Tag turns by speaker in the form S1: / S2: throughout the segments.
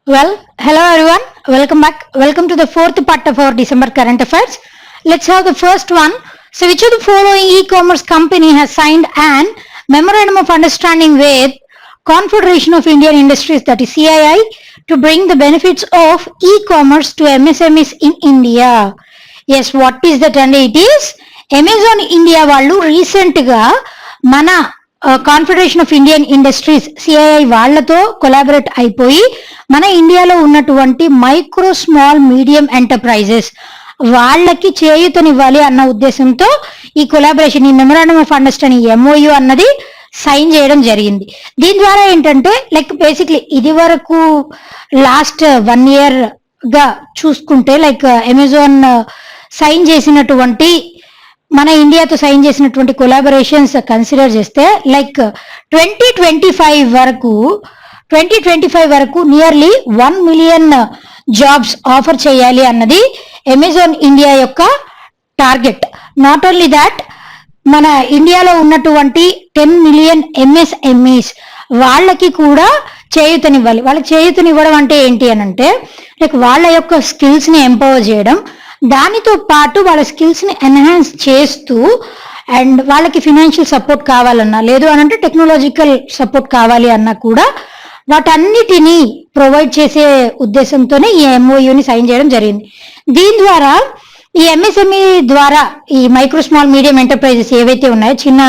S1: Hello everyone. Welcome back. Welcome to the fourth part of our December current affairs. Let's have the first one. So, which of the following e-commerce company has signed an memorandum of understanding with Confederation of Indian Industries, that is CII, to bring the benefits of e-commerce to MSMEs in India? Yes, what is that? And it is Amazon India వాళ్ళు రీసెంట్గా మన confederation of Indian industries CII వాళ్లతో collaborate అయిపోయి మన ఇండియాలో ఉన్నటువంటి micro small medium enterprises వాళ్ళకి చేయూతనివ్వాలి అన్న ఉద్దేశంతో ఈ కొలాబరేషన్, ఈ మెమరాండమ్ ఆఫ్ అండర్స్టాండింగ్ ఎంఓయు అన్నది సైన్ చేయడం జరిగింది. దీని ద్వారా ఏంటంటే బేసిక్లీ ఇది వరకు లాస్ట్ 1 year గా చూసుకుంటే అమెజాన్ సైన్ చేసినటువంటి, మన ఇండియాతో సైన్ చేసినటువంటి కొలాబరేషన్స్ కన్సిడర్ చేస్తే 2025 వరకు నియర్లీ 1 million జాబ్స్ ఆఫర్ చేయాలి అన్నది అమెజాన్ ఇండియా యొక్క టార్గెట్. నాట్ ఓన్లీ దాట్, మన ఇండియాలో ఉన్నటువంటి 10 million ఎంఎస్ఎంఈస్ వాళ్ళకి కూడా చేయూతనివ్వాలి. వాళ్ళకి చేయూతనివ్వడం అంటే ఏంటి అని అంటే వాళ్ళ యొక్క స్కిల్స్ ని ఎంపవర్ చేయడం, దానితో పాటు వాళ్ళ స్కిల్స్ ని ఎన్హాన్స్ చేస్తూ అండ్ వాళ్ళకి ఫినాన్షియల్ సపోర్ట్ కావాలన్నా, లేదు అని అంటే టెక్నాలజికల్ సపోర్ట్ కావాలి అన్నా కూడా వాటన్నిటినీ ప్రొవైడ్ చేసే ఉద్దేశంతోనే ఈ ఎంఓయూని సైన్ చేయడం జరిగింది. దీని ద్వారా ఈ ఎంఎస్ఎంఈ ద్వారా ఈ మైక్రో స్మాల్ మీడియం ఎంటర్ప్రైజెస్ ఏవైతే ఉన్నాయో, చిన్న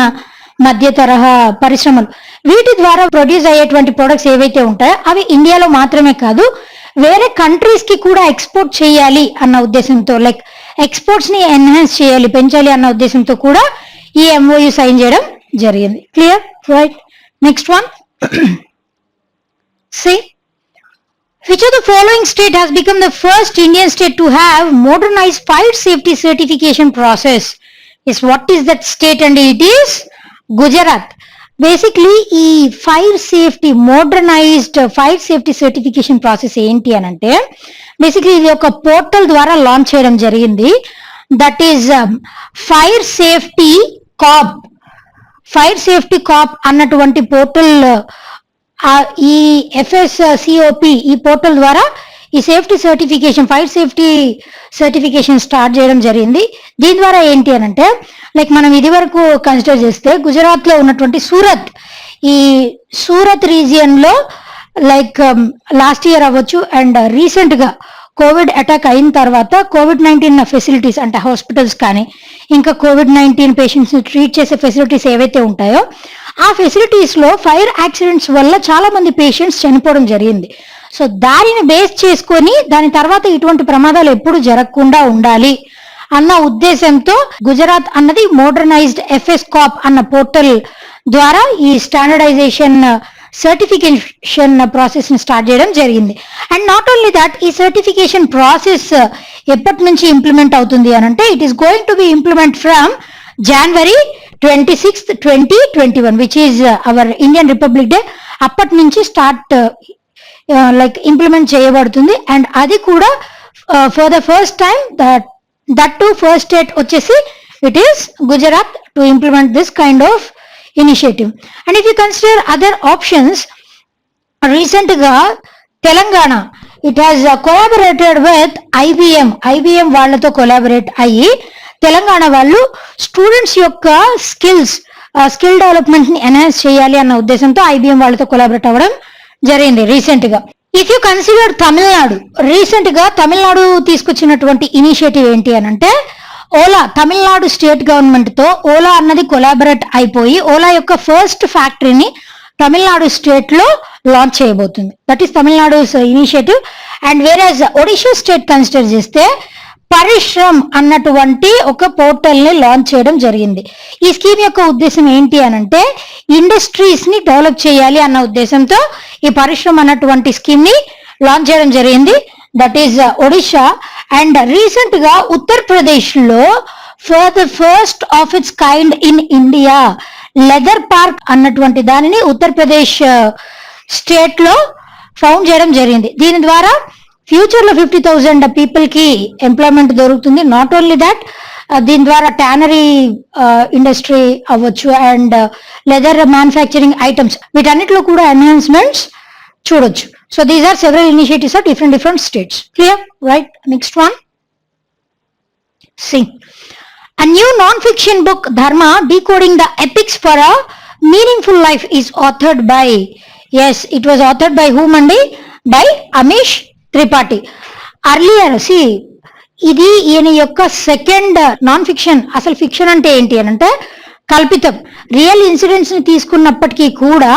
S1: మధ్య తరహా పరిశ్రమలు, వీటి ద్వారా ప్రొడ్యూస్ అయ్యేటువంటి ప్రొడక్ట్స్ ఏవైతే ఉంటాయో అవి ఇండియాలో మాత్రమే కాదు వేరే కంట్రీస్ కి కూడా ఎక్స్పోర్ట్ చేయాలి అన్న ఉద్దేశంతో, ఎక్స్పోర్ట్స్ ని ఎన్హాన్స్ చేయాలి, పెంచాలి అన్న ఉద్దేశంతో కూడా ఈ ఎంఓయు సైన్ చేయడం జరిగింది. Clear? Right. Next one. See, which of the following state has become the first Indian state to have modernized fire safety certification process? Yes, what is that state? And it is Gujarat. Basically ఈ modernized fire safety certification process ఏంటి అని అంటే, basically ఇది ఒక portal ద్వారా launch చేయడం జరిగింది. That is fire safety cop అన్నటువంటి పోర్టల్. ఈ FSCOP ఈ పోర్టల్ ద్వారా ఈ safety certification, fire safety certification start చేయడం జరిగింది. దీని ద్వారా ఏంటి అని అంటే మనం ఇది వరకు కన్సిడర్ చేస్తే గుజరాత్ లో ఉన్నటువంటి సూరత్ రీజియన్ లో లాస్ట్ ఇయర్ అవ్వచ్చు అండ్ రీసెంట్ గా కోవిడ్ అటాక్ అయిన తర్వాత COVID-19 ఫెసిలిటీస్ అంటే హాస్పిటల్స్ కానీ ఇంకా COVID-19 పేషెంట్స్ ట్రీట్ చేసే ఫెసిలిటీస్ ఏవైతే ఉంటాయో ఆ ఫెసిలిటీస్ లో ఫైర్ యాక్సిడెంట్స్ వల్ల చాలా మంది పేషెంట్స్ చనిపోవడం జరిగింది. సో దానిని బేస్ చేసుకొని దాని తర్వాత ఇటువంటి ప్రమాదాలు ఎప్పుడు జరగకుండా ఉండాలి అన్న ఉద్దేశంతో గుజరాత్ అన్నది మోడర్నైజ్డ్ FSCOP అన్న పోర్టల్ ద్వారా ఈ స్టాండర్డైజేషన్ సర్టిఫికేషన్ ప్రాసెస్ ని స్టార్ట్ చేయడం జరిగింది. అండ్ నాట్ ఓన్లీ దాట్, ఈ సర్టిఫికేషన్ ప్రాసెస్ ఎప్పటి నుంచి ఇంప్లిమెంట్ అవుతుంది అని అంటే it is going to be implement from January 26th, 2021, which is our Indian Republic Day. అప్పటి నుంచి స్టార్ట్ ఇంప్లిమెంట్ చేయబడుతుంది. అండ్ అది కూడా for the first time that to first state వచ్చేసి it is Gujarat to implement this kind of initiative. And if you consider other options, recent గా Telangana it has collaborated with IBM వాళ్ళతో collaborate అయ్యి తెలంగాణ వాళ్ళు students యొక్క skill development ని enhance చేయాలి అన్న ఉద్దేశంతో ఐబిఎం వాళ్ళతో కొలాబరేట్ అవ్వడం జరిగింది రీసెంట్ గా. If you consider Tamil Nadu, recent గా తమిళనాడు తీసుకొచ్చినటువంటి ఇనిషియేటివ్ ఏంటి అని అంటే ఓలా, తమిళనాడు స్టేట్ గవర్నమెంట్ తో ఓలా అన్నది కొలాబరేట్ అయిపోయి ఓలా యొక్క ఫస్ట్ ఫ్యాక్టరీని తమిళనాడు స్టేట్ లో లాంచ్ చేయబోతుంది. That is Tamil Nadu initiative. And వేరేజ్ ఒడిషా స్టేట్ కన్సిడర్ చేస్తే పరిశ్రమ్ అన్నటువంటి ఒక పోర్టల్ ని లాంచ్ చేయడం జరిగింది. ఈ స్కీమ్ యొక్క ఉద్దేశం ఏంటి అని అంటే ఇండస్ట్రీస్ ని డెవలప్ చేయాలి అన్న ఉద్దేశంతో ఈ పరిశ్రమ అన్నటువంటి స్కీమ్ ని లాంచ్ చేయడం జరిగింది. That is Odisha. And recent గా ఉత్తరప్రదేశ్ లో for the first of it's kind in India leather park అన్నటువంటి దానిని ఉత్తరప్రదేశ్ స్టేట్ లో ఫౌండ్ చేయడం జరిగింది. దీని ద్వారా ఫ్యూచర్ లో 50,000 పీపుల్ కి ఎంప్లాయ్మెంట్ దొరుకుతుంది. నాట్ ఓన్లీ దాట్, దీని ద్వారా ట్యానరీ ఇండస్ట్రీ అవ్వచ్చు అండ్ లెదర్ మ్యానుఫ్యాక్చరింగ్ ఐటమ్స్, వీటన్నిటిలో కూడా ఎన్హాన్స్మెంట్స్ చూడొచ్చు. So these are several initiatives of different states. Clear? Right? Next one. See. A new non-fiction book, Dharma, Decoding the Epics for a Meaningful Life, is authored by, yes, it was authored by whom and by Amish Tripathi. Earlier, see, ఇది ఈయన యొక్క second non fiction. అసలు fiction అంటే ఏంటి అని అంటే కల్పితం. Real incidents ని తీసుకున్నప్పటికీ కూడా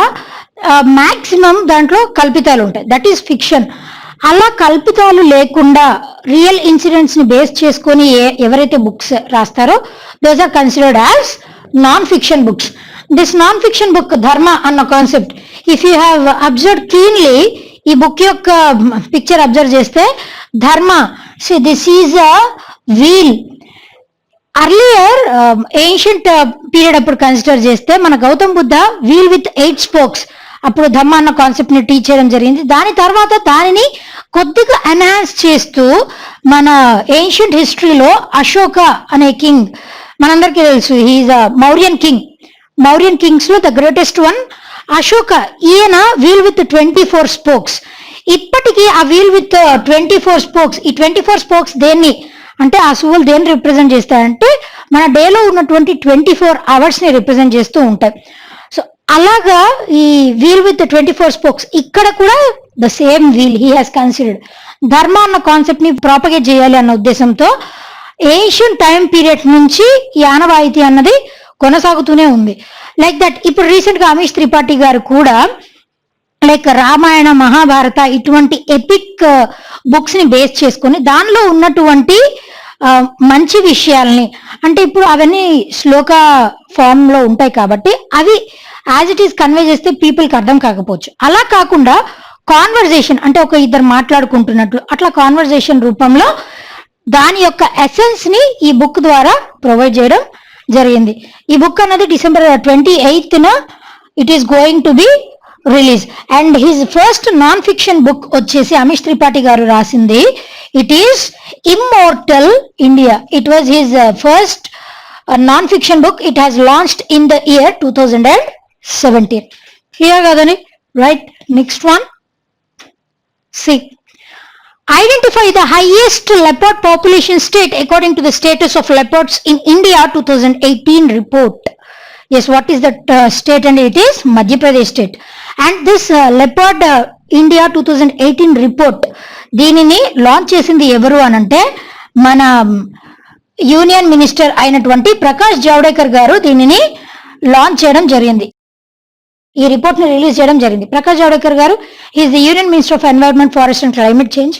S1: మాక్సిమం దాంట్లో కల్పితాలు ఉంటాయి. That is fiction. అలా కల్పితాలు లేకుండా రియల్ ఇన్సిడెంట్స్ ని బేస్ చేసుకొని ఎవరైతే బుక్స్ రాస్తారో those are considered as non fiction books. This non fiction book Dharma అన్న concept, if you have observe cleanly, ఈ బుక్ యొక్క పిక్చర్ అబ్జర్వ్ చేస్తే Dharma, so this is a wheel. Earlier ancient period అప్పుడు consider చేస్తే మన Gautam Buddha wheel with 8 spokes, అప్పుడు ధమ్మ అన్న concept ని టీచ్ చేయడం జరిగింది. దాని తర్వాత దానిని కొద్దిగా ఎన్హాన్స్ చేస్తూ మన ఏన్షియంట్ హిస్టరీలో అశోక అనే కింగ్, మనందరికీ తెలుసు, హీఈస్ అ మౌర్యన్ కింగ్. మౌర్యన్ కింగ్స్ లో ద గ్రేటెస్ట్ వన్ అశోక. ఈయన వీల్ విత్ 24 స్పోక్స్. ఇప్పటికీ ఆ వీల్ విత్ 24 స్పోక్స్, ఈ 24 స్పోక్స్ దేన్ని అంటే ఆ సువులు దేన్ని రిప్రజెంట్ చేస్తాయంటే మన డేలో ఉన్నటువంటి 24 అవర్స్ ని రిప్రజెంట్ చేస్తూ ఉంటాయి. సో అలాగా ఈ వీల్ విత్ 24 స్పోక్స్ ఇక్కడ కూడా the same wheel he has considered. Dharma అన్న కాన్సెప్ట్ ని ప్రాపగేట్ చేయాలి అన్న ఉద్దేశంతో ఏన్షియన్ టైం పీరియడ్ నుంచి ఈ ఆనవాయితీ అన్నది కొనసాగుతూనే ఉంది. లైక్ దట్ ఇప్పుడు రీసెంట్ గా అమీష్ త్రిపాఠి గారు కూడా లైక్ రామాయణ, మహాభారత ఇటువంటి ఎపిక్ బుక్స్ ని బేస్ చేసుకొని దానిలో ఉన్నటువంటి మంచి విషయాల్ని, అంటే ఇప్పుడు అవన్నీ శ్లోక ఫామ్ లో ఉంటాయి కాబట్టి అవి యాజ్ ఇట్ ఈస్ కన్వే చేస్తే పీపుల్కి అర్థం కాకపోవచ్చు. అలా కాకుండా కాన్వర్జేషన్ అంటే ఒక ఇద్దరు మాట్లాడుకుంటున్నట్లు అట్లా కాన్వర్జేషన్ రూపంలో దాని యొక్క ఎసెన్స్ ని ఈ బుక్ ద్వారా ప్రొవైడ్ చేయడం జరిగింది. ఈ బుక్ అన్నది December 28న it is going to be release. And his first non fiction book వచ్చేసి అమిష్ త్రిపాఠి గారు రాసింది. It is Immortal India. It was his first non fiction book. It has launched in the year 2017. Clear కదండి? Right. Next one. C, identify the highest leopard population state according to the status of leopards in India 2018 report. Yes, what is that state? And it is Madhya Pradesh state. And this leopard India 2018 report, దీనిని launch చేసింది ఎవరు అనంటే మన union minister అయినటువంటి ప్రకాష్ జావడేకర్ గారు దీనిని launch చేయడం జరిగింది. ఈ రిపోర్ట్ ని రిలీజ్ చేయడం జరిగింది. ప్రకాష్ జావడేకర్ గారు is the union minister of environment, forest and climate change,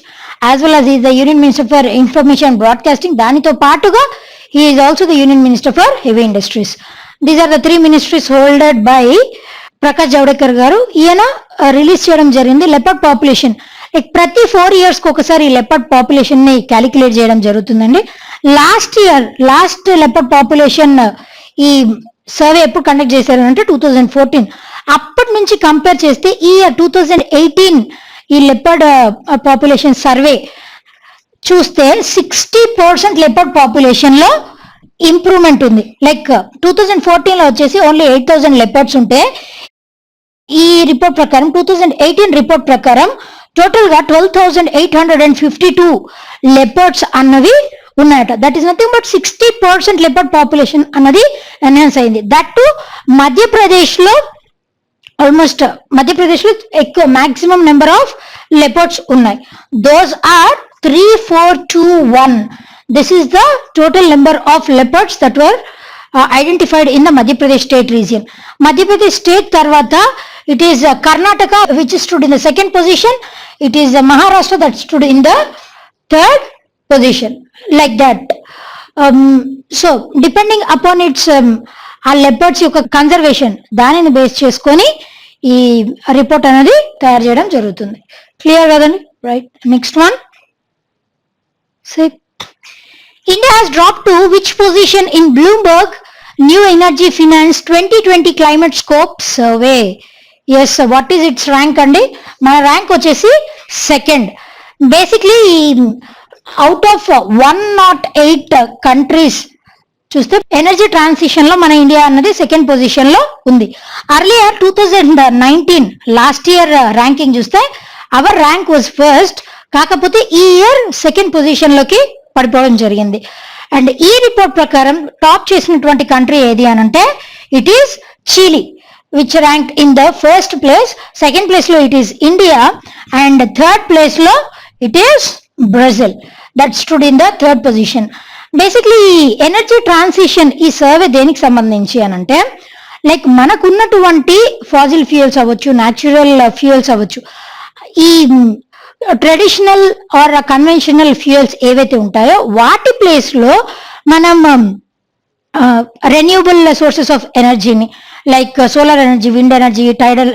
S1: as well as is the union minister for information and broadcasting. దానితో పాటుగా he is also the union minister for heavy industries. These are the 3 ministries holded by Prakash Javadekar గారు. ఈయన release చేయడం జరిగింది. Leopard population like ప్రతి 4 years కి ఒకసారి leopard population ని క్యాలిక్యులేట్ చేయడం జరుగుతుందండి. లాస్ట్ లెపర్డ్ పాపులేషన్ ఈ సర్వే ఎప్పుడు కండక్ట్ చేశారు అంటే 2014. అప్పటి నుంచి కంపేర్ చేస్తే ఈ 2018 ఈ లెపర్డ్ పాపులేషన్ సర్వే చూస్తే 60% లెపర్డ్ పాపులేషన్ లో ఇంప్రూవ్మెంట్ ఉంది. లైక్ 2014 లో వచ్చేసి ఓన్లీ 8,000 లెపర్డ్స్ ఉంటే ఈ రిపోర్ట్ ప్రకారం 2018 రిపోర్ట్ ప్రకారం టోటల్ గా 12,852 లెపర్డ్స్ అన్నవి ఉన్నాయట. That is nothing but 60% leopard population అన్నది ఎన్హాన్స్ అయింది. దట్ టు మధ్యప్రదేశ్ లో ఆల్మోస్ట్ మధ్యప్రదేశ్ లో ఎక్కువ మాక్సిమం నెంబర్ ఆఫ్ లెపర్డ్స్ ఉన్నాయి. Those are 3421. This is the total number of leopards that were identified in the Madhya Pradesh state region. Madhya Pradesh state tarvata it is Karnataka which stood in the second position. It is Maharashtra that stood in the third position, like that. So depending upon its ఆ leopards యొక్క conservation దానిని base చేసుకొని ఈ report అనేది తయారు చేయడం జరుగుతుంది. Clear కదండి? Right. Next one. India has dropped to which position in Bloomberg New Energy Finance 2020 Climate Scope Survey? Yes, what is its rank andi? Mana rank వచ్చేసి second. Basically out of 108 countries చూస్తే energy transition లో మన India అన్నది second position లో ఉంది. Earlier 2019 last year ranking చూస్తే hour rank was first, కాకపోతే ఈ ఇయర్ సెకండ్ పొజిషన్ లోకి పడిపోవడం జరిగింది. అండ్ ఈ రిపోర్ట్ ప్రకారం టాప్ చేసినటువంటి కంట్రీ ఏది అని అంటే it is Chile, which rank in the first place. Second place లో it is India and third place లో it is Brazil that stood in the third position. Basically energy transition ఈ survey దేనికి సంబంధించి అని అంటే లైక్ మనకున్నటువంటి fossil fuels అవ్వచ్చు, natural fuels అవ్వచ్చు, ఈ ట్రెడిషనల్ ఆర్ కన్వెన్షనల్ ఫ్యూయల్స్ ఏవైతే ఉంటాయో వాటి ప్లేస్ లో మనం రెన్యూబుల్ సోర్సెస్ ఆఫ్ ఎనర్జీని like solar energy, wind energy, టైడల్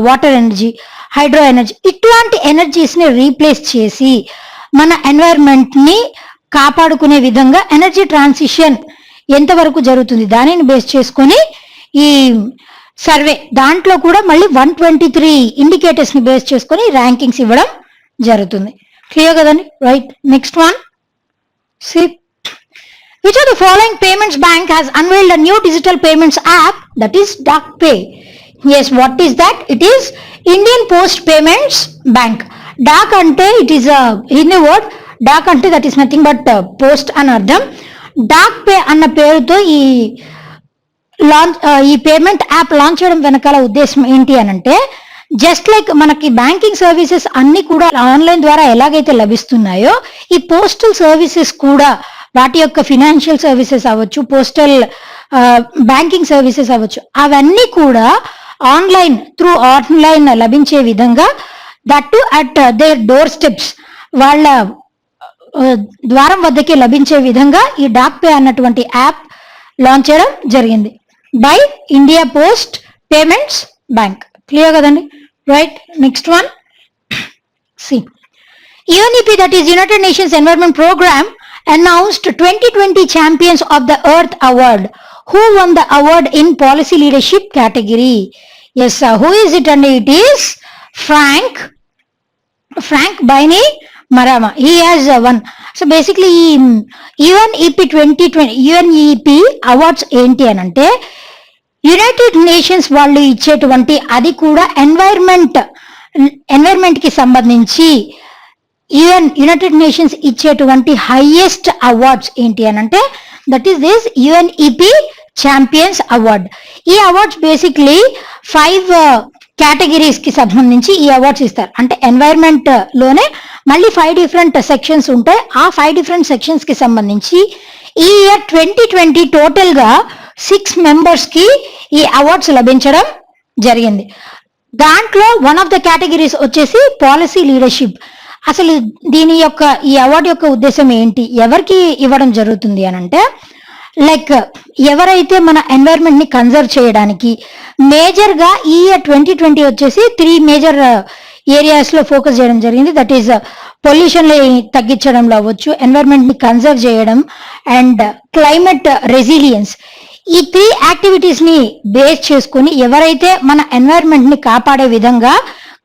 S1: water energy, hydro energy ఇట్లాంటి ఎనర్జీస్ ని రీప్లేస్ చేసి మన ఎన్వైరన్మెంట్ ని కాపాడుకునే విధంగా ఎనర్జీ ట్రాన్సిషన్ ఎంతవరకు జరుగుతుంది దానిని బేస్ చేసుకొని ఈ సర్వే దాంట్లో కూడా మళ్ళీ 123 ఇండికేటర్స్ ని బేస్ చేసుకొని ర్యాంకింగ్స్ ఇవ్వడం జరుగుతుంది. క్లియర్ కదండి? Right. Next one, see which of the following payments bank has unveiled a new digital payments app that is DACPay? Yes, what is that? It is Indian Post Payments Bank. DAC ante it is a Hindi word. DAC ante that is nothing but post అని అర్థం. DACPay అన్న పేరుతో ఈ payment app launch చేయడం వెనకాల ఉద్దేశం ఏంటి అని అంటే జస్ట్ లైక్ మనకి బ్యాంకింగ్ సర్వీసెస్ అన్ని కూడా ఆన్లైన్ ద్వారా ఎలాగైతే లభిస్తున్నాయో ఈ పోస్టల్ సర్వీసెస్ కూడా వాటి యొక్క ఫినాన్షియల్ సర్వీసెస్ అవ్వచ్చు, పోస్టల్ బ్యాంకింగ్ సర్వీసెస్ అవ్వచ్చు, అవన్నీ కూడా త్రూ ఆన్లైన్ లభించే విధంగా that to at there door steps వాళ్ళ ద్వారం వద్దకే లభించే విధంగా ఈ DACPay అన్నటువంటి యాప్ లాంచ్ చేయడం జరిగింది by India Post Payments Bank. Clear కదండి? Right. Next one, C UNEP that is United Nations Environment Program announced 2020 Champions of the Earth Award. Who won the award in policy leadership category? Yes, who is it? And it is Frank Bainimarama. He has won. So basically UNEP 2020 UNEP awards ఏంటి అని అంటే United nations వాళ్ళు ఇచ్చేటువంటి అది కూడా environment కి సంబంధించి United nations ఇచ్చేటువంటి హైయెస్ట్ అవార్డ్స్ ఏంటి అని అంటే that is this UNEP champions award. ఈ అవార్డ్స్ బేసిక్లీ 5 కేటగిరీస్ కి సంబంధించి ఈ అవార్డ్స్ ఇస్తారు. అంటే ఎన్వైర్మెంట్ లోనే మళ్ళీ 5 డిఫరెంట్ సెక్షన్స్ ఉంటాయి. ఆ 5 డిఫరెంట్ సెక్షన్స్ కి సంబంధించి ఈ ఇయర్ 2020 టోటల్ గా 6 మెంబర్స్ కి ఈ అవార్డ్స్ లభించడం జరిగింది. దాంట్లో వన్ ఆఫ్ ద కేటగిరీస్ వచ్చేసి పాలసీ లీడర్షిప్. అసలు ఈ అవార్డు యొక్క ఉద్దేశం ఏంటి, ఎవరికి ఇవ్వడం జరుగుతుంది అని అంటే లైక్ ఎవరైతే మన ఎన్వైరన్మెంట్ ని కన్జర్వ్ చేయడానికి మేజర్ గా ఈ ఇయర్ 2020 వచ్చేసి 3 మేజర్ ఏరియాస్ లో ఫోకస్ చేయడం జరిగింది. దట్ ఈస్ పొల్యూషన్ తగ్గించడంలో అవ్వచ్చు, ఎన్వైరన్మెంట్ ని కన్జర్వ్ చేయడం అండ్ క్లైమేట్ రెసిలియన్స్. ఈ 3 యాక్టివిటీస్ ని బేస్ చేసుకుని ఎవరైతే మన ఎన్వైరన్మెంట్ ని కాపాడే విధంగా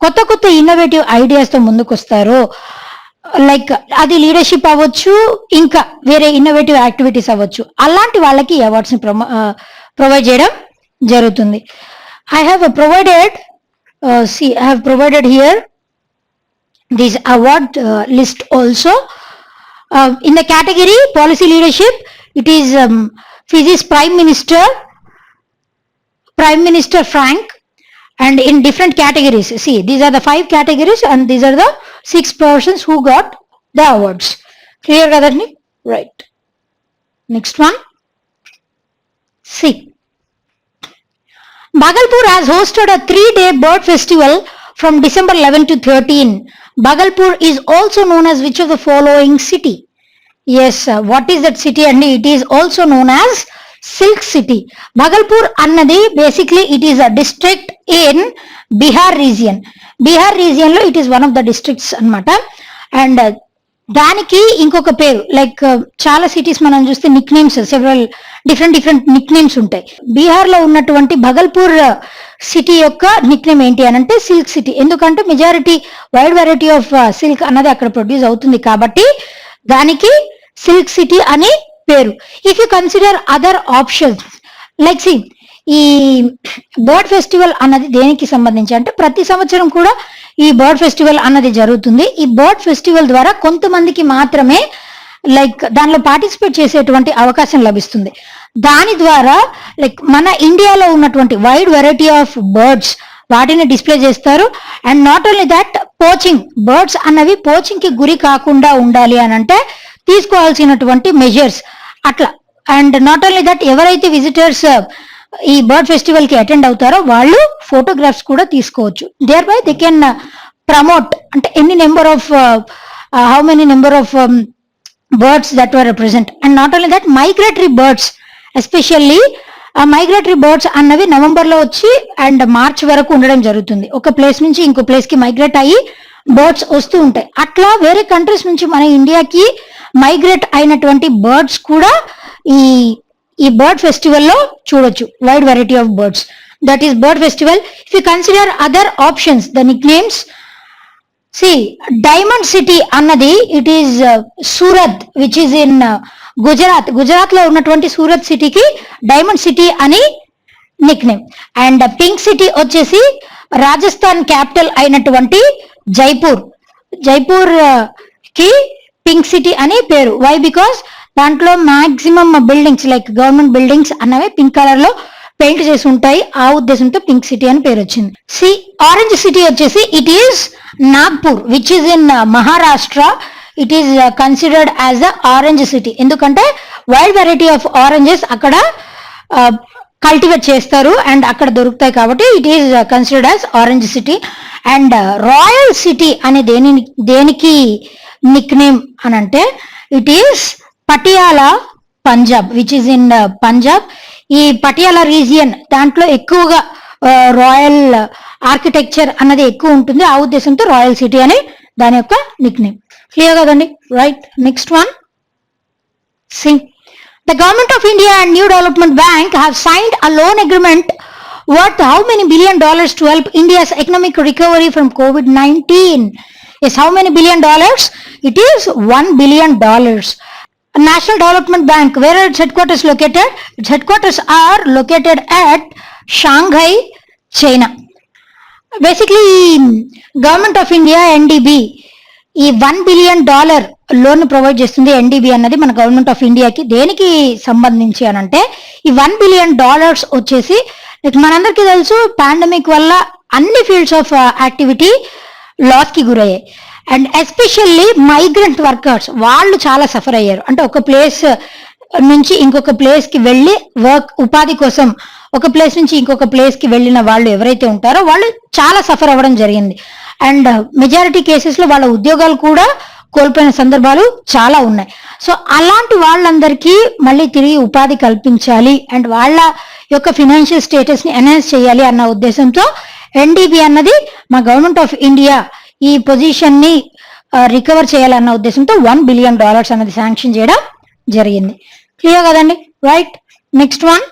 S1: కొత్త ఇన్నోవేటివ్ ఐడియాస్ తో ముందుకు వస్తారో లైక్ అది లీడర్షిప్ అవ్వచ్చు, ఇంకా వేరే ఇన్నోవేటివ్ యాక్టివిటీస్ అవ్వచ్చు, అలాంటి వాళ్ళకి ఈ అవార్డ్స్ ని ప్రొవైడ్ చేయడం జరుగుతుంది. I have provided here this award list also. In the category policy leadership, it is Fiji's Prime Minister Frank, and in different categories. See, these are the 5 categories and these are the 6 persons who got the awards. Clear kadani? Right. Next one. See, Bhagalpur has hosted a 3-day bird festival from December 11 to 13. Bhagalpur is also known as which of the following city? Yes, what is that city? And it is also known as Silk City. Bhagalpur annadi basically it is a district in Bihar region. Bihar region lo it is one of the districts anamata. And దానికి ఇంకొక పేరు like చాలా cities మనం చూస్తే Nick names several different Nick names ఉంటాయి. బీహార్ లో ఉన్నటువంటి Bhagalpur city యొక్క నిక్ నేమ్ ఏంటి అని అంటే సిల్క్ సిటీ. ఎందుకంటే majority wide variety of silk అన్నది అక్కడ ప్రొడ్యూస్ అవుతుంది కాబట్టి దానికి సిల్క్ సిటీ అని పేరు. If you consider other options like see ఈ బర్డ్ ఫెస్టివల్ అన్నది దేనికి సంబంధించి అంటే ప్రతి సంవత్సరం కూడా ఈ బర్డ్ ఫెస్టివల్ అన్నది జరుగుతుంది. ఈ బర్డ్ ఫెస్టివల్ ద్వారా కొంతమందికి మాత్రమే లైక్ దానిలో పార్టిసిపేట్ చేసేటువంటి అవకాశం లభిస్తుంది. దాని ద్వారా లైక్ మన ఇండియాలో ఉన్నటువంటి వైడ్ వెరైటీ ఆఫ్ బర్డ్స్ వాటిని డిస్ప్లే చేస్తారు. And not only that, poaching birds అన్నవి పోచింగ్ కి గురి కాకుండా ఉండాలి అని అంటే తీసుకోవాల్సినటువంటి మెజర్స్ అట్లా. అండ్ నాట్ ఓన్లీ దట్, ఎవరైతే విజిటర్స్ ఈ బర్డ్ ఫెస్టివల్ కి అటెండ్ అవుతారో వాళ్ళు ఫోటోగ్రాఫ్స్ కూడా తీసుకోవచ్చు. There by they can promote అంటే ఎన్ని number of how many number of birds that were present. And not only that, migratory birds especially migratory birds అన్నవి నవంబర్ లో వచ్చి అండ్ మార్చ్ వరకు ఉండడం జరుగుతుంది. ఒక ప్లేస్ నుంచి ఇంకో ప్లేస్ కి మైగ్రేట్ అయ్యి బర్డ్స్ వస్తూ ఉంటాయి. అట్లా వేరే కంట్రీస్ నుంచి మన ఇండియాకి మైగ్రేట్ అయినటువంటి బర్డ్స్ కూడా ఈ బర్డ్ ఫెస్టివల్ లో చూడొచ్చు. Wide variety of birds, that is bird festival. If you consider other options, the nick names, diamond city అన్నది it is Surat which is in Gujarat లో ఉన్నటువంటి సూరత్ సిటీకి డైమండ్ సిటీ అని nick name. And pink city వచ్చేసి Rajasthan capital అయినటువంటి జైపూర్ కి pink city అని పేరు. వై? బికాస్ దాంట్లో maximum buildings like government buildings అన్నవి పింక్ కలర్ లో పెయింట్ చేసి ఉంటాయి. ఆ ఉద్దేశంతో పింక్ సిటీ అని పేరు వచ్చింది. ఆరెంజ్ సిటీ వచ్చేసి it is Nagpur which is in Maharashtra. It is considered as the orange city, ఎందుకంటే వైడ్ వెరైటీ ఆఫ్ ఆరెంజెస్ అక్కడ కల్టివేట్ చేస్తారు అండ్ అక్కడ దొరుకుతాయి కాబట్టి it is considered as orange city. And royal city అనే దేనికి నిక్ నేమ్ అని అంటే it is Patiala Punjab which is in Punjab. ఈ పటియాలా రీజియన్ దాంట్లో ఎక్కువగా రాయల్ ఆర్కిటెక్చర్ అన్నది ఎక్కువ ఉంటుంది. ఆ ఉద్దేశంతో రాయల్ సిటీ అని దాని యొక్క నిక్ నేమ్. క్లియర్ కదండి? Right. Next one, the government of India and New Development Bank have signed a loan agreement worth how many $1 billion to help India's economic recovery from COVID-19? Yes, how many $1 billion? It is $1 billion. National Development Bank, where are its headquarters located? Its headquarters are located at Shanghai, China. Basically, Government of India, NDB, ఈ $1 billion loan provide చేస్తుంది. NDB అన్నది మన government of ఇండియాకి దేనికి సంబంధించి అని అంటే ఈ $1 billion వచ్చేసి మనందరికీ తెలుసు పాండమిక్ వల్ల అన్ని ఫీల్డ్స్ ఆఫ్ యాక్టివిటీ లాస్ కి గురయ్యాయి. అండ్ ఎస్పెషల్లీ మైగ్రెంట్ వర్కర్స్ వాళ్ళు చాలా సఫర్ అయ్యారు. అంటే ఒక ప్లేస్ నుంచి ఇంకొక ప్లేస్ కి వెళ్ళి ఉపాధి కోసం ఒక ప్లేస్ నుంచి ఇంకొక ప్లేస్ కి వెళ్ళిన వాళ్ళు ఎవరైతే ఉంటారో వాళ్ళు చాలా సఫర్ అవ్వడం జరిగింది. అండ్ మెజారిటీ కేసెస్ లో వాళ్ళ ఉద్యోగాలు కూడా కోల్పోయిన సందర్భాలు చాలా ఉన్నాయి. సో అలాంటి వాళ్ళందరికీ మళ్ళీ తిరిగి ఉపాధి కల్పించాలి అండ్ వాళ్ళ యొక్క ఫినాన్షియల్ స్టేటస్ ని ఎన్హాన్స్ చేయాలి అన్న ఉద్దేశంతో ఎన్డీబీ అన్నది మా గవర్నమెంట్ ఆఫ్ ఇండియా ఈ పొజిషన్ ని రికవర్ చేయాలన్న ఉద్దేశంతో $1 billion అన్నది శాంక్షన్ చేయడం జరిగింది. క్లియర్ కదండి? Right. Next one,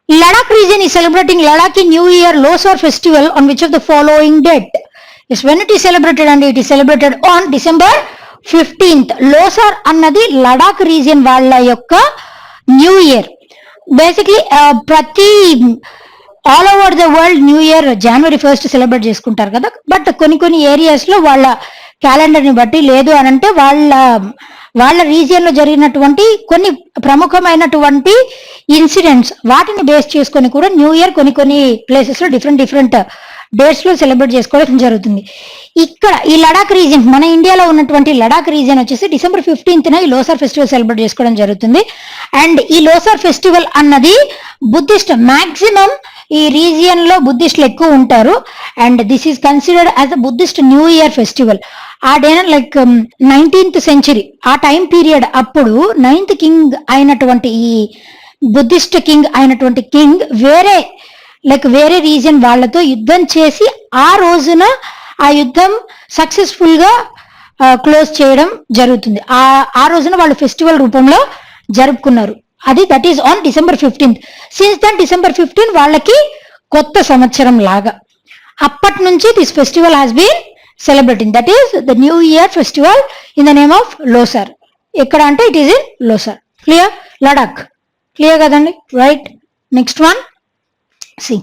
S1: Ladakh region is celebrating Ladakhi New Year Losar festival on which of the following date? Yes, when it is celebrated, and it is celebrated on December 15th. Losar అన్నది Ladakh region వాళ్ళ యొక్క new year. Basically ప్రతి all over the world new year January 1st celebrate చేసుకుంటారు కదా. But కొన్ని areas లో వాళ్ళ calendar ని బట్టి లేదు అని అంటే వాళ్ళ రీజియన్ లో జరిగినటువంటి కొన్ని ప్రముఖమైనటువంటి ఇన్సిడెంట్స్ వాటిని బేస్ చేసుకొని కూడా న్యూ ఇయర్ కొన్ని ప్లేసెస్ లో డిఫరెంట్ డేట్స్ లో సెలబ్రేట్ చేసుకోవడం జరుగుతుంది. ఇక్కడ ఈ లడాక్ రీజియన్, మన ఇండియాలో ఉన్నటువంటి లడాక్ రీజియన్ వచ్చేసి December 15th ఈ లోసార్ ఫెస్టివల్ సెలబ్రేట్ చేసుకోవడం జరుగుతుంది. అండ్ ఈ లోసార్ ఫెస్టివల్ అన్నది బుద్ధిస్ట్, మాక్సిమం ఈ రీజియన్ లో బుద్ధిస్టులు ఎక్కువ ఉంటారు. And this is considered as a Buddhist new year festival. ఆ డేన లైక్ 19th century ఆ టైం పీరియడ్ అప్పుడు 9th కింగ్ అయినటువంటి ఈ బుద్ధిస్ట్ కింగ్ అయినటువంటి కింగ్ వేరే రీజియన్ వాళ్ళతో యుద్ధం చేసి ఆ రోజున ఆ యుద్ధం సక్సెస్ఫుల్ గా క్లోజ్ చేయడం జరుగుతుంది. ఆ రోజున వాళ్ళు ఫెస్టివల్ రూపంలో జరుపుకున్నారు. అది that is on December 15th. Since then December 15 వాళ్ళకి కొత్త సంవత్సరం లాగా. అప్పటి నుంచి this festival has been celebrating, that is the new year festival in the name of Losar. ఎక్కడ అంటే it is in Losar. Clear? Ladakh. Clear కదండి? Right. Next one, see,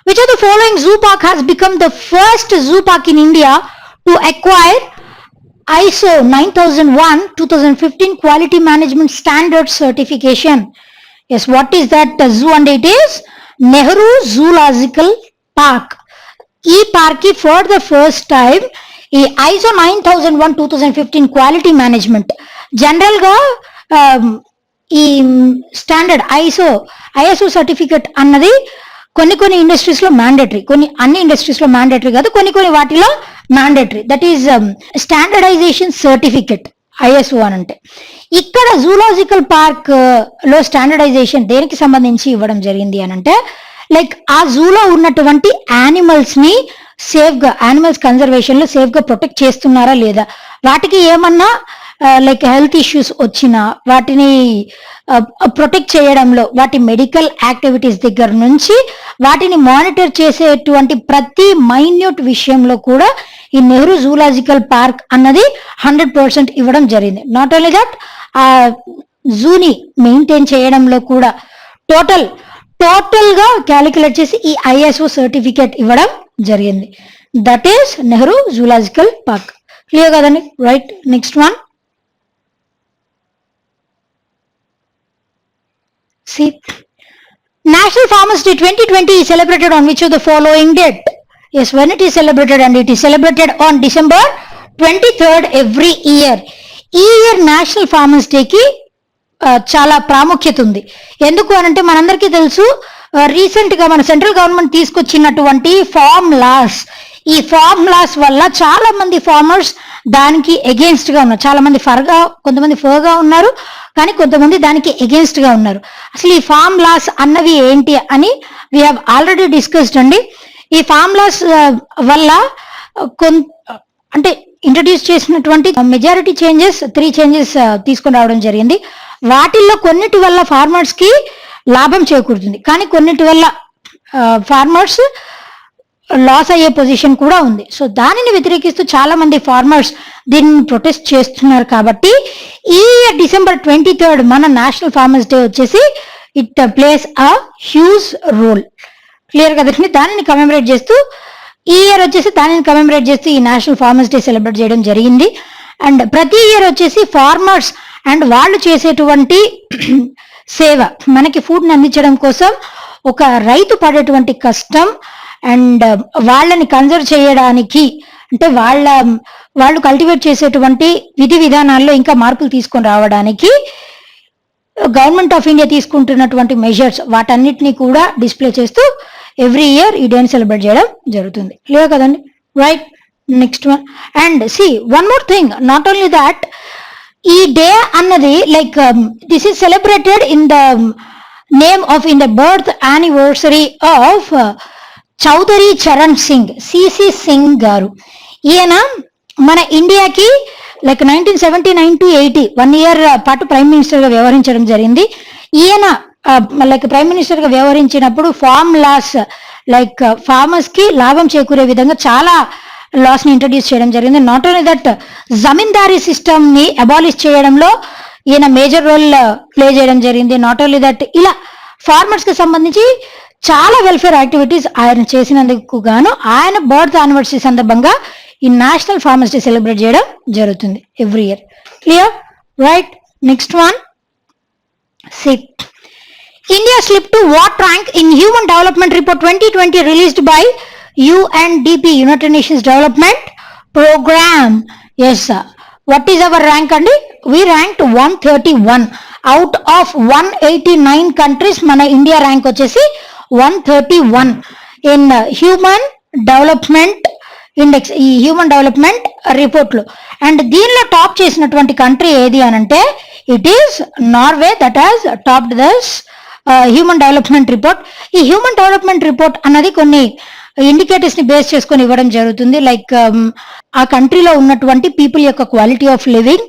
S1: which of the following zoo park has become the first zoo park in India to acquire ISO 9001-2015 Quality Management Standard certification? Yes, what is that zoo? And it is Nehru Zoological Park. ఈ park కి for the first time ఈ ఐసో 9001-2015 quality management, general గా ఈ standard ISO certificate అన్నది కొన్ని industries లో mandatory, అన్ని industries లో మ్యాండేటరీ కాదు, కొన్ని వాటిలో mandatory. That is standardization certificate ISO అని అంటే. ఇక్కడ జూలాజికల్ పార్క్ లో స్టాండర్డైజేషన్ దేనికి సంబంధించి ఇవ్వడం జరిగింది అని అంటే, లైక్ ఆ జూలో ఉన్నటువంటి యానిమల్స్ ని సేఫ్ గా, యానిమల్స్ కన్జర్వేషన్ లో సేఫ్ గా ప్రొటెక్ట్ చేస్తున్నారా లేదా, వాటికి ఏమన్నా లైక్ హెల్త్ ఇష్యూస్ వచ్చినా వాటిని ప్రొటెక్ట్ చేయడంలో వాటి మెడికల్ యాక్టివిటీస్ దగ్గర నుంచి వాటిని మానిటర్ చేసేటువంటి ప్రతి మైన్యూట్ విషయంలో కూడా ఈ నెహ్రూ జూలాజికల్ పార్క్ అన్నది 100% ఇవ్వడం జరిగింది. నాట్ ఓన్లీ దట్, ఆ జూని మెయింటైన్ చేయడంలో కూడా టోటల్ గా క్యాలిక్యులేట్ చేసి ఈ ఐఎస్ఓ సర్టిఫికేట్ ఇవ్వడం జరిగింది. That is Nehru zoological park. Clear కదండి? Right. Next one, see, National Farmers Day 2020 is celebrated on which of the following date? Yes, when it is celebrated, and it is celebrated on December 23rd every year. ఈ year national farmers day కి చాలా ప్రాముఖ్యత ఉంది. ఎందుకు అనంటే మనందరికీ తెలుసు, recent గా మన సెంట్రల్ గవర్నమెంట్ తీసుకొచ్చినటువంటి ఫార్మ్ లాస్, ఈ ఫార్మ్ లాస్ వల్ల చాలా మంది ఫార్మర్స్ దానికి ఎగెన్స్ట్ గా ఉన్నారు. చాలా మంది కొంతమంది ఫర్గా ఉన్నారు, కానీ కొంతమంది దానికి ఎగెన్స్ట్ గా ఉన్నారు. అసలు ఈ ఫార్మ్ లాస్ అన్నవి ఏంటి అని వీ హ్యావ్ ఆల్రెడీ డిస్కస్డ్ అండి. ఈ ఫార్మ్ లాస్ వల్ల అంటే ఇంట్రడ్యూస్ చేసినటువంటి మెజారిటీ చేంజెస్ 3 చేంజెస్ తీసుకొని రావడం జరిగింది. వాటిల్లో కొన్నిటి వల్ల ఫార్మర్స్ కి లాభం చేకూరుతుంది, కానీ కొన్నిటి వల్ల ఫార్మర్స్ లాస్ అయ్యే పొజిషన్ కూడా ఉంది. సో దానిని వ్యతిరేకిస్తూ చాలా మంది ఫార్మర్స్ దీన్ని ప్రొటెస్ట్ చేస్తున్నారు. కాబట్టి ఈ December 23rd మన నేషనల్ ఫార్మర్స్ డే వచ్చేసి it plays a huge role. Clear కదండి? దానిని కమెమరేట్ చేస్తూ ఈ ఇయర్ వచ్చేసి దానిని కమెమరేట్ చేస్తూ ఈ నేషనల్ ఫార్మర్స్ డే సెలబ్రేట్ చేయడం జరిగింది. అండ్ ప్రతి ఇయర్ వచ్చేసి ఫార్మర్స్ అండ్ వాళ్ళు చేసేటువంటి సేవ, మనకి ఫుడ్ని అందించడం కోసం ఒక రైతు పడేటువంటి కష్టం అండ్ వాళ్ళని కన్జర్వ్ చేయడానికి, అంటే వాళ్ళు కల్టివేట్ చేసేటువంటి విధి విధానాల్లో ఇంకా మార్పులు తీసుకొని రావడానికి గవర్నమెంట్ ఆఫ్ ఇండియా తీసుకుంటున్నటువంటి మెజర్స్, వాటన్నిటిని కూడా డిస్ప్లే చేస్తూ ఎవ్రీ ఇయర్ ఈ డేని సెలబ్రేట్ చేయడం జరుగుతుంది. క్లియర్ కదండి? Right. Next one, and see one more thing, not only that, ఈ డే అన్నది like this is celebrated in the birth anniversary of Chaudhary Charan Singh, CC Singh గారు. ఈయన మన ఇండియాకి లైక్ 1979 to 80 1 year పాటు ప్రైమ్ మినిస్టర్ గా వ్యవహరించడం జరిగింది. ఈయన లైక్ ప్రైమ్ మినిస్టర్ గా వ్యవహరించినప్పుడు ఫార్మ్ లాస్, లైక్ ఫార్మర్స్ కి లాభం చేకూరే విధంగా చాలా లాస్ ని ఇంట్రడ్యూస్ చేయడం జరిగింది. Not only that, zamindari system ని అబాలిష్ చేయడంలో ఈయన మేజర్ రోల్ ప్లే చేయడం జరిగింది. నాట్ ఓన్లీ దట్, ఇలా ఫార్మర్స్ కి సంబంధించి చాలా వెల్ఫేర్ యాక్టివిటీస్ ఆయన చేసినందుకు గాను ఆయన బర్త్ యానివర్సరీ సందర్భంగా ఈ నేషనల్ ఫార్మర్స్ డే సెలబ్రేట్ చేయడం జరుగుతుంది every year. Clear? Right. Next one, India slip to what rank in human development report 2020 released by UNDP, United Nations Development Program. Yes, what is our rank అండి? We ranked 131 out of 189 countries. మన India rank వచ్చేసి 131 in human development index, ఈ human development report లో. And దీనిలో top చేసినటువంటి country ఏది అని అంటే it is Norway, that has topped this human development report. ఈ హ్యూమన్ డెవలప్మెంట్ రిపోర్ట్ అన్నది కొన్ని ఇండికేటర్స్ ని బేస్ చేసుకొని ఇవ్వడం జరుగుతుంది. లైక్ ఆ కంట్రీలో ఉన్నటువంటి పీపుల్ యొక్క quality of living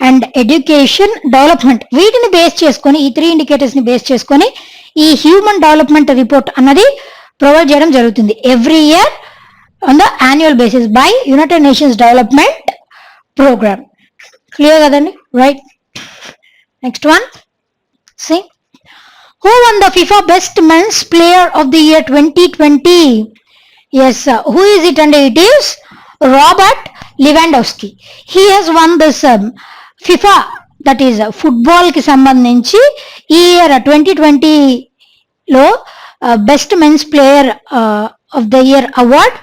S1: and education, development, వీటిని బేస్ చేసుకొని, ఈ 3 ఇండికేటర్స్ ని బేస్ చేసుకొని ఈ హ్యూమన్ డెవలప్మెంట్ రిపోర్ట్ అన్నది ప్రొవైడ్ చేయడం జరుగుతుంది every year on the annual basis by United Nations development programme. Clear కదండి? Right. Next one, see Who won the FIFA Best Men's Player of the Year 2020? Yes, who is it? And it is Robert Lewandowski. He has won this FIFA, that is football కి సంబంధించి ఈ year 2020లో best mens player of the year award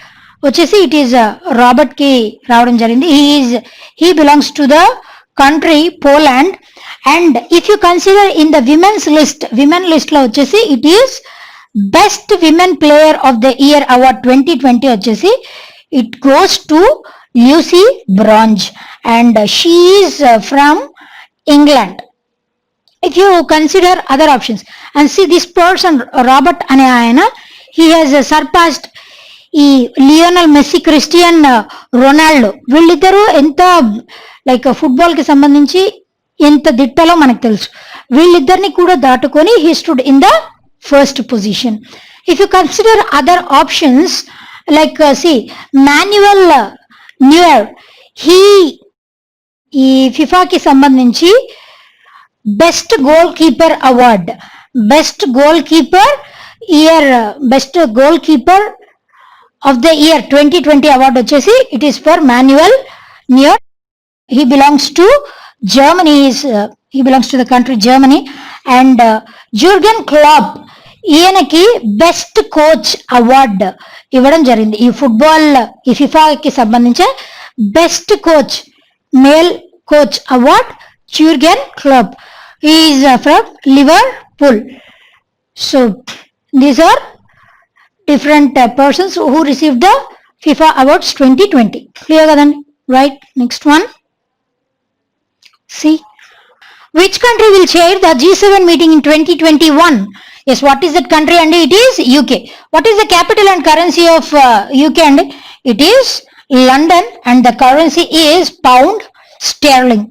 S1: వచ్చేసి it is Robert కి రావడం జరిగింది. He belongs to the country Poland. And if you consider in the women list లో వచ్చేసి it is best women player of the year award 2020 వచ్చేసి it goes to Lucy Bronze and she is from England. If you consider other options and see this person Robert ane ayana, he has surpassed ఈ Lionel Messi, Christian Ronaldo, వీళ్ళిద్దరూ ఎంత like football కి సంబంధించి ఎంత దిట్టలో మనకు తెలుసు. వీళ్ళిద్దరిని కూడా దాటుకొని he stood in the first position. If you consider other options like see Manuel Neuer, ఈ ఫిఫాకి సంబంధించి best goalkeeper award, best goalkeeper of the year 2020 award వచ్చేసి it is for Manuel Neuer. He belongs to Germany, he belongs to the country Germany. And Jurgen Klopp, ఈయనకి best coach award ఇవ్వడం జరిగింది. ఈ ఫిఫాకి సంబంధించి best coach, male coach award Jurgen Klopp. He is from Liverpool. So these are different persons who received the FIFA Awards 2020. Clear then? Right. Next one. See, which country will chair the G7 meeting in 2021? Yes, what is that country? And it is UK. What is the capital and currency of UK? And it is London, and the currency is pound sterling.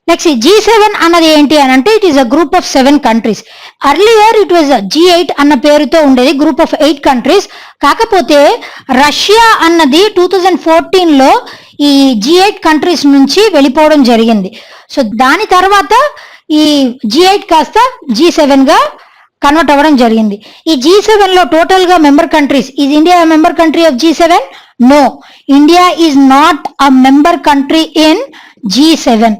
S1: Next G7 అన్నది ఏంటి అని అంటే it is a group of 7 countries. Earlier it was G8 అన్న పేరుతో ఉండేది, group of 8 countries. కాకపోతే Russia అన్నది 2014లో ఈ G8 కంట్రీస్ నుంచి వెళ్ళిపోవడం జరిగింది. సో దాని తర్వాత ఈ G8 కాస్త G7 గా కన్వర్ట్ అవ్వడం జరిగింది. ఈ G7 లో టోటల్ గా member countries, is India member country of G7? No, India is not a member country in G7.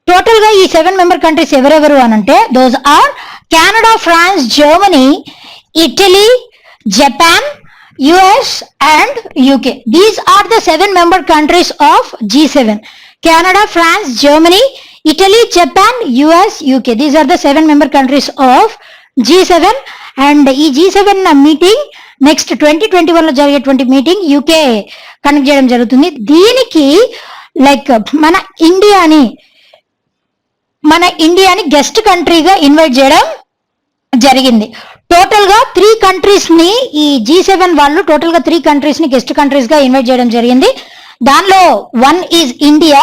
S1: Total గా ఈ 7 మెంబర్ కంట్రీస్ ఎవరెవరు అనంటే those are Canada, France, Germany, Italy, Japan, US and UK. These are the 7 member countries of G7. Canada, France, Germany, Italy, Japan, US, UK. These are the 7 member countries of G7. And ఈ G7 meeting next 2021 లో జరిగేటువంటి meeting UK conduct చేయడం జరుగుతుంది. దీనికి like మన ఇండియాని guest కంట్రీగా invite చేయడం జరిగింది. టోటల్ గా 3 కంట్రీస్ ని ఈ G7 వాళ్ళు టోటల్ గా 3 కంట్రీస్ ని గెస్ట్ కంట్రీస్ గా ఇన్వైట్ చేయడం జరిగింది. దానిలో 1 ఈజ్ ఇండియా.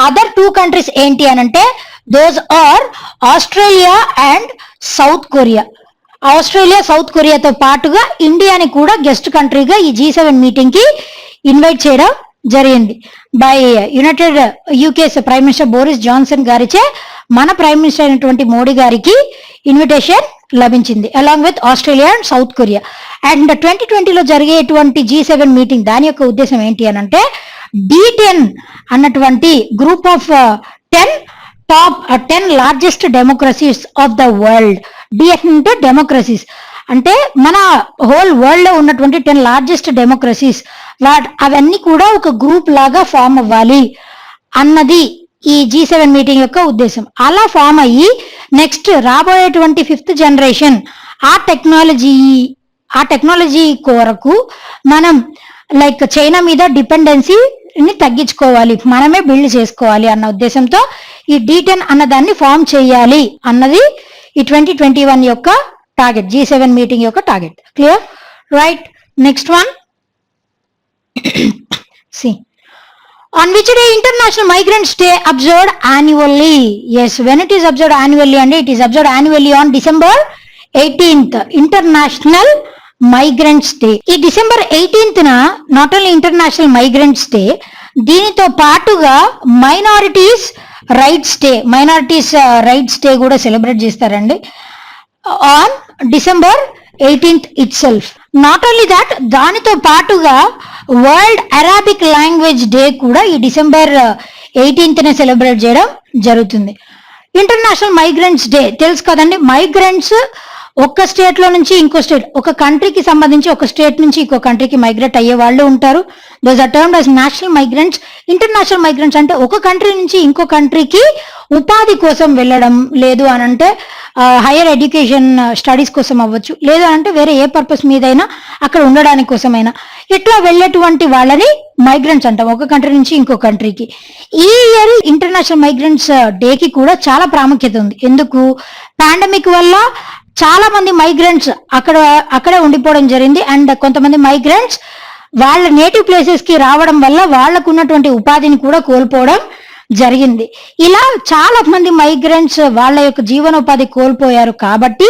S1: అదర్ 2 కంట్రీస్ ఏంటి అని అంటే those are Australia and South Korea. Australia, South కొరియాతో పాటుగా ఇండియాని కూడా గెస్ట్ కంట్రీగా ఈ G7 మీటింగ్ కి ఇన్వైట్ చేయడం జరిగింది by United UK's prime minister Boris Johnson గారిచే మన ప్రైమ్ మినిస్టర్ అయినటువంటి మోడీ గారికి ఇన్విటేషన్ లభించింది along with Australia and South Korea. And 2020లో జరిగేటువంటి G7 మీటింగ్ దాని యొక్క ఉద్దేశం ఏంటి అని అంటే D10 అన్నటువంటి group of 10 largest democracies of the world. D10 అంటే డెమోక్రసీస్, అంటే మన హోల్ వరల్డ్ లో ఉన్నటువంటి 10 లార్జెస్ట్ డెమోక్రసీస్ అవన్నీ కూడా ఒక గ్రూప్ లాగా ఫామ్ అవ్వాలి అన్నది ఈ G7 మీటింగ్ యొక్క ఉద్దేశం. అలా ఫామ్ అయ్యి నెక్స్ట్ రాబోయేటువంటి 5th జనరేషన్ ఆ టెక్నాలజీ కొరకు మనం లైక్ చైనా మీద డిపెండెన్సీని తగ్గించుకోవాలి, మనమే బిల్డ్ చేసుకోవాలి అన్న ఉద్దేశంతో ఈ D10 అన్నదాన్ని ఫామ్ చేయాలి అన్నది ఈ 2021 యొక్క టార్గెట్, G7 మీటింగ్ యొక్క target. Clear? Right. Next one. See, on which day International Migrants Day observed annually? Yes, when it is observed annually, and it is observed annually on December 18th, International Migrants Day. ఈ December 18th not only International Migrants Day, దీనితో పాటుగా minorities rights day కూడా celebrate చేస్తారండి. On December 18th itself. Not only that, దానితో పాటుగా world Arabic language day కూడా ఈ December 18th celebrate చేయడం జరుగుతుంది. ఇంటర్నేషనల్ మైగ్రెంట్స్ డే తెలుసు కదండి. మైగ్రెంట్స్ ఒక్క స్టేట్ లో నుంచి ఇంకో స్టేట్, ఒక కంట్రీకి సంబంధించి ఒక స్టేట్ నుంచి ఇంకో కంట్రీకి మైగ్రేట్ అయ్యే వాళ్ళు ఉంటారు. Those are termed as national migrants. International migrants అంటే ఒక కంట్రీ నుంచి ఇంకో కంట్రీకి ఉపాధి కోసం వెళ్ళడం, లేదు అని అంటే హైయర్ ఎడ్యుకేషన్ స్టడీస్ కోసం అవ్వచ్చు, లేదు అంటే వేరే ఏ పర్పస్ మీదైనా అక్కడ ఉండడానికి కోసమైనా ఇట్లా వెళ్ళేటువంటి వాళ్ళని మైగ్రెంట్స్ అంటాం, ఒక కంట్రీ నుంచి ఇంకో కంట్రీకి. ఈ ఇయర్ ఇంటర్నేషనల్ మైగ్రెంట్స్ డేకి కూడా చాలా ప్రాముఖ్యత ఉంది. ఎందుకు? పాండమిక్ వల్ల చాలా మంది మైగ్రెంట్స్ అక్కడే ఉండిపోవడం జరిగింది. అండ్ కొంతమంది మైగ్రెంట్స్ వాళ్ళ నేటివ్ ప్లేసెస్ కి రావడం వల్ల వాళ్ళకు ఉన్నటువంటి ఉపాధిని కూడా కోల్పోవడం జరిగింది. ఇలా చాలా మంది మైగ్రెంట్స్ వాళ్ళ యొక్క జీవనోపాధి కోల్పోయారు. కాబట్టి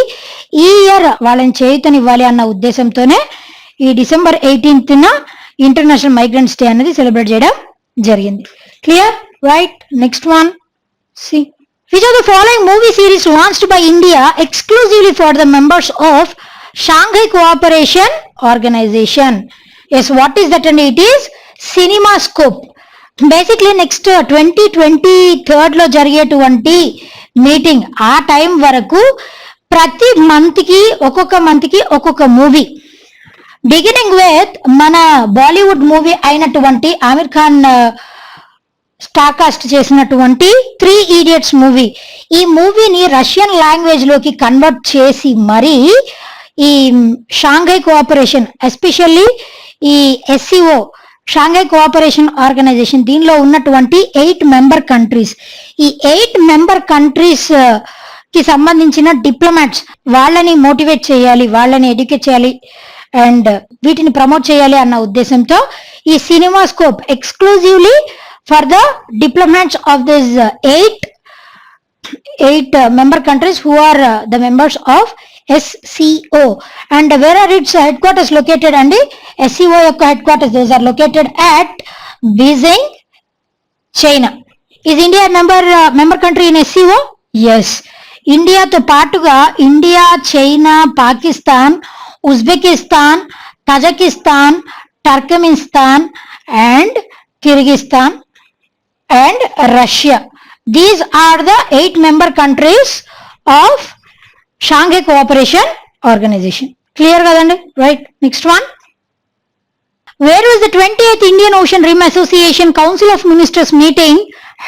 S1: ఈ ఇయర్ వాళ్ళని చేయూతనివ్వాలి అన్న ఉద్దేశంతోనే ఈ December 18th international migrants day అనేది సెలబ్రేట్ చేయడం జరిగింది. Clear? Right. Next one. See which of the following movie series launched by India exclusively for the members of Shanghai Cooperation Organization? Yes, what is that? And it is CinemaScope. Basically next 2023 లో జరిగేటువంటి meeting ఆ time వరకు ప్రతి month కి ఒక్కొక్క movie, beginning with మన Bollywood movie అయినటువంటి ఆమిర్ ఖాన్ స్టార్కాస్ట్ చేసినటువంటి 3 Idiots మూవీ. ఈ మూవీని రష్యన్ లాంగ్వేజ్ లోకి కన్వర్ట్ చేసి మరి ఈ షాంఘై కోఆపరేషన్, ఎస్పెషల్లీ ఈ SCO షాంఘై కోఆపరేషన్ ఆర్గనైజేషన్, దీనిలో ఉన్నటువంటి 8 మెంబర్ కంట్రీస్, ఈ 8 మెంబర్ కంట్రీస్ కి సంబంధించిన డిప్లొమాట్స్ వాళ్ళని మోటివేట్ చేయాలి, వాళ్ళని ఎడ్యుకేట్ చేయాలి అండ్ వీటిని ప్రమోట్ చేయాలి అన్న ఉద్దేశంతో ఈ CinemaScope exclusively for the diplomats of these eight member countries who are the members of SCO. And where are its headquarters located? And SCO యొక్క headquarters, those are located at Beijing, China. Is India member country in SCO? Yes. ఇండియాతో పాటుగా India, China, Pakistan, Uzbekistan, Tajikistan, Turkmenistan and Kyrgyzstan and Russia. These are the 8 member countries of Shanghai Cooperation Organization. Clear kadandi? Right. Next one. Where was the 28th Indian Ocean Rim Association Council of Ministers meeting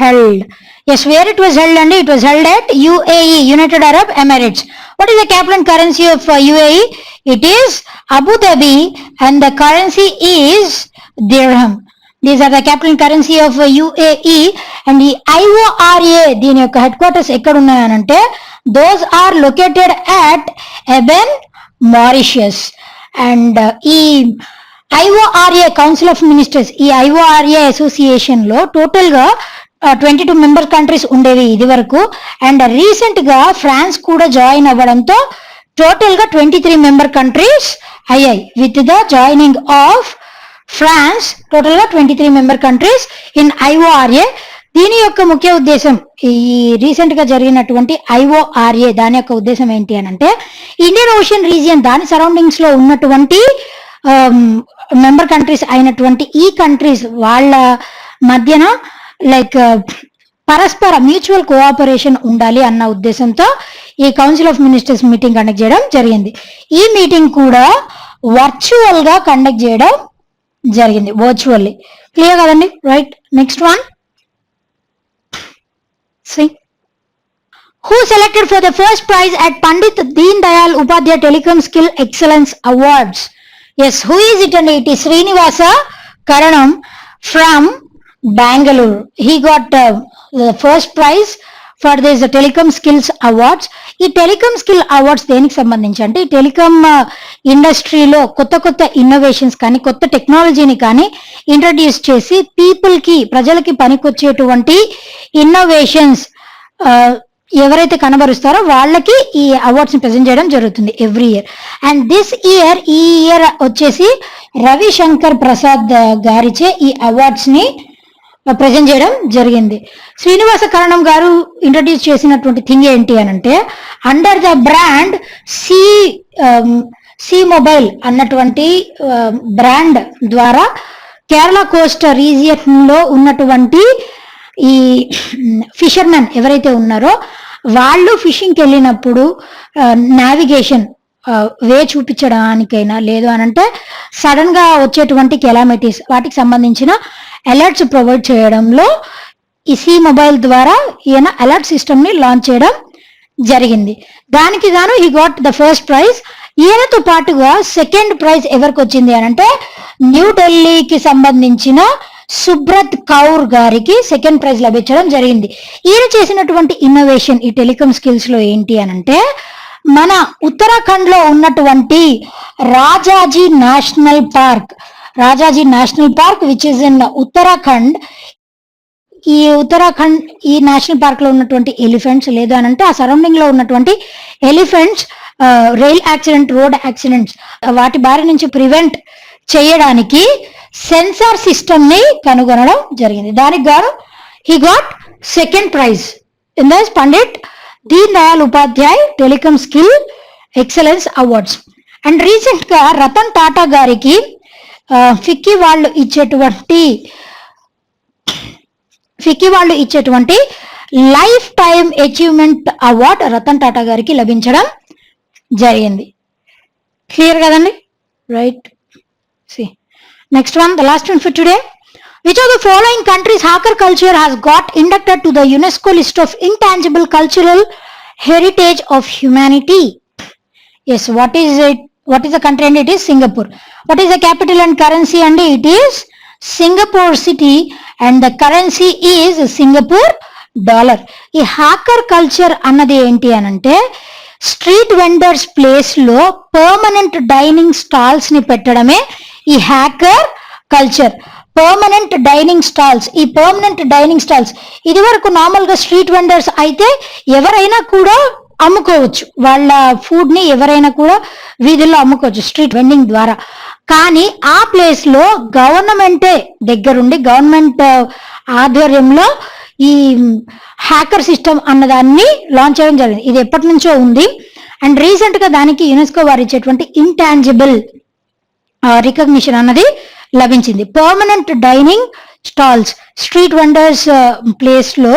S1: held? Yes, where it was held? And it was held at UAE, United Arab Emirates. What is the capital currency of UAE? It is Abu Dhabi and the currency is dirham. These are the capital currency of UAE. and ఈ IORA దీని యొక్క headquarters ఎక్కడ ఉన్నాయనంటే those are located at Eben, Mauritius. అండ్ ఈ IORA council of ministers, ఈ IORA association లో total గా 22 మెంబర్ కంట్రీస్ ఉండేవి ఇది వరకు. అండ్ రీసెంట్ గా ఫ్రాన్స్ కూడా జాయిన్ అవ్వడంతో టోటల్ గా 23 మెంబర్ కంట్రీస్ అయ్యాయి. With the joining of France total గా 23 మెంబర్ కంట్రీస్ ఇన్ IORA. దీని యొక్క ముఖ్య ఉద్దేశం, ఈ రీసెంట్ గా జరిగినటువంటి IORA దాని యొక్క ఉద్దేశం ఏంటి అని అంటే ఇండియన్ ఓషన్ రీజియన్ దాని సరౌండింగ్స్ లో ఉన్నటువంటి మెంబర్ కంట్రీస్ అయినటువంటి ఈ కంట్రీస్ వాళ్ళ మధ్యన లైక్ పరస్పర మ్యూచువల్ కోఆపరేషన్ ఉండాలి అన్న ఉద్దేశంతో ఈ council of ministers meeting conduct చేయడం జరిగింది. ఈ మీటింగ్ కూడా వర్చువల్ గా కండక్ట్ చేయడం జరిగింది, వర్చువల్లీ. క్లియర్ కదండి? Right. Next one. Who selected for the first prize at Pandit Deen Dayal Upadhyaya Telecom Skill Excellence Awards? Yes, who is it? And it is Srinivasa Karanam from Bangalore. He got the first prize for this Telecom Skills Awards. ఈ telecom skill awards దేనికి సంబంధించి అంటే ఈ telecom ఇండస్ట్రీలో కొత్త innovations కానీ కొత్త టెక్నాలజీని కానీ ఇంట్రడ్యూస్ చేసి ప్రజలకి పనికొచ్చేటువంటి ఇన్నోవేషన్స్ ఎవరైతే కనబరుస్తారో వాళ్ళకి ఈ అవార్డ్స్ ని ప్రెజెంట్ చేయడం జరుగుతుంది ఎవ్రీ ఇయర్. అండ్ ఈ ఇయర్ వచ్చేసి రవిశంకర్ ప్రసాద్ గారిచే ఈ అవార్డ్స్ ని ప్రజెంట్ చేయడం జరిగింది. శ్రీనివాస కరణం గారు ఇంట్రడ్యూస్ చేసినటువంటి థింగ్ ఏంటి అని అంటే, under the brand see mobile అన్నటువంటి బ్రాండ్ ద్వారా కేరళ కోస్ట్ రీజియన్ లో ఉన్నటువంటి ఈ ఫిషర్మెన్ ఎవరైతే ఉన్నారో వాళ్ళు ఫిషింగ్కి వెళ్ళినప్పుడు నావిగేషన్ వే చూపించడానికైనా లేదు అని అంటే సడన్ గా వచ్చేటువంటి కెలామిటీస్ వాటికి సంబంధించిన అలర్ట్స్ ప్రొవైడ్ చేయడంలో ఈ సి మొబైల్ ద్వారా ఈయన అలర్ట్ సిస్టమ్ ని లాంచ్ చేయడం జరిగింది. దానికి గాను ఈ గాట్ ద ఫస్ట్ ప్రైజ్. ఈయనతో పాటుగా సెకండ్ ప్రైజ్ ఎవరికి వచ్చింది అని అంటే న్యూఢిల్లీకి సంబంధించిన సుబ్రత్ కౌర్ గారికి సెకండ్ ప్రైజ్ లభించడం జరిగింది. ఈయన చేసినటువంటి ఇన్నోవేషన్ ఈ టెలికాం స్కిల్స్ లో ఏంటి అని అంటే, మన ఉత్తరాఖండ్ లో ఉన్నటువంటి Rajaji national park which is in Uttarakhand. ఈ నేషనల్ పార్క్ లో ఉన్నటువంటి ఎలిఫెంట్స్ లేదు అని అంటే ఆ సరౌండింగ్ లో ఉన్నటువంటి elephants rail accident, road accidents వాటి బారి నుంచి ప్రివెంట్ చేయడానికి సెన్సార్ సిస్టమ్ ని కనుగొనడం జరిగింది. దానికి గాను he got second prize in the Pandit Deen Dayal Upadhyay telecom skill excellence awards. And recent గా రతన్ టాటా గారికి ఫిక్కీ వాళ్ళు ఇచ్చేటువంటి lifetime achievement award Ratan Tata గారికి లభించడం జరిగింది. క్లియర్ కదండి? Right. See next one, the last one for today. Which of the following countries hacker culture has got inducted to the UNESCO list of intangible cultural heritage of humanity? Yes, what is it? What is the country? And it is Singapore. What is the capital and currency? And it is Singapore city and the currency is Singapore dollar. ఈ hacker culture అన్నది ఏంటి అని అంటే street vendors place లో permanent dining stalls ని పెట్టడమే ఈ hacker culture. Permanent dining stalls ఇది వరకు నార్మల్ గా స్ట్రీట్ వెండర్స్ అయితే ఎవరైనా కూడా అమ్ముకోవచ్చు, వాళ్ళ ఫుడ్ ని ఎవరైనా కూడా వీధుల్లో అమ్ముకోవచ్చు స్ట్రీట్ వెండింగ్ ద్వారా. కానీ ఆ ప్లేస్ లో గవర్నమెంటే దగ్గరుండి గవర్నమెంట్ ఆధ్వర్యంలో ఈ హ్యాకర్ సిస్టమ్ అన్నదాన్ని లాంచ్ చేయడం జరిగింది. ఇది ఎప్పటి నుంచో ఉంది. అండ్ రీసెంట్ గా దానికి యునెస్కో వారు ఇచ్చేటువంటి ఇంటాంజిబుల్ రికగ్నిషన్ అన్నది లభించింది. Permanent dining stalls, street vendors place లో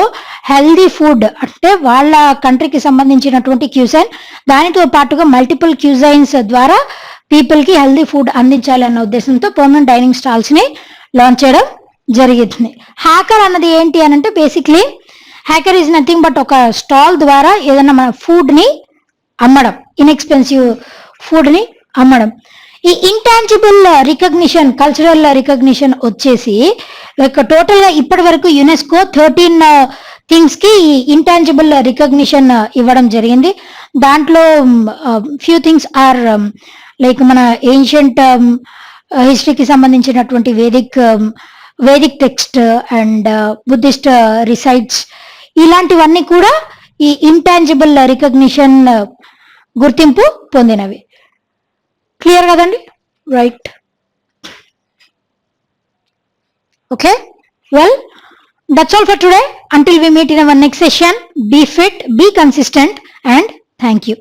S1: హెల్దీ ఫుడ్ అంటే వాళ్ళ కంట్రీకి సంబంధించినటువంటి క్యూజైన్, దానితో పాటుగా మల్టిపుల్ క్యూజైన్స్ ద్వారా పీపుల్ కి హెల్దీ ఫుడ్ అందించాలి అన్న ఉద్దేశంతో పర్మనెంట్ డైనింగ్ స్టాల్స్ ని లాంచ్ చేయడం జరిగింది. హ్యాకర్ అన్నది ఏంటి అని అంటే basically hacker is nothing but ఒక స్టాల్ ద్వారా ఏదైనా మన ఫుడ్ ని అమ్మడం, ఇన్ఎక్స్పెన్సివ్ ఫుడ్ ని అమ్మడం. ఈ ఇంటాంజిబుల్ రికగ్నిషన్, కల్చరల్ రికగ్నిషన్ వచ్చేసి టోటల్ గా ఇప్పటి వరకు యునెస్కో 13 థింగ్స్ కి ఇంటాంజిబుల్ రికగ్నిషన్ ఇవ్వడం జరిగింది. దాంట్లో ఫ్యూ థింగ్స్ ఆర్ లైక్ మన ఏన్షియంట్ హిస్టరీకి సంబంధించినటువంటి వేదిక్ టెక్స్ట్ అండ్ బుద్ధిస్ట్ రిసైట్స్, ఇలాంటివన్నీ కూడా ఈ ఇంటాంజిబుల్ రికగ్నిషన్ గుర్తింపు పొందినవి. క్లియర్ కదండి? Right. Okay, well, that's all for today. Until we meet in our next session, be fit, be consistent, and thank you.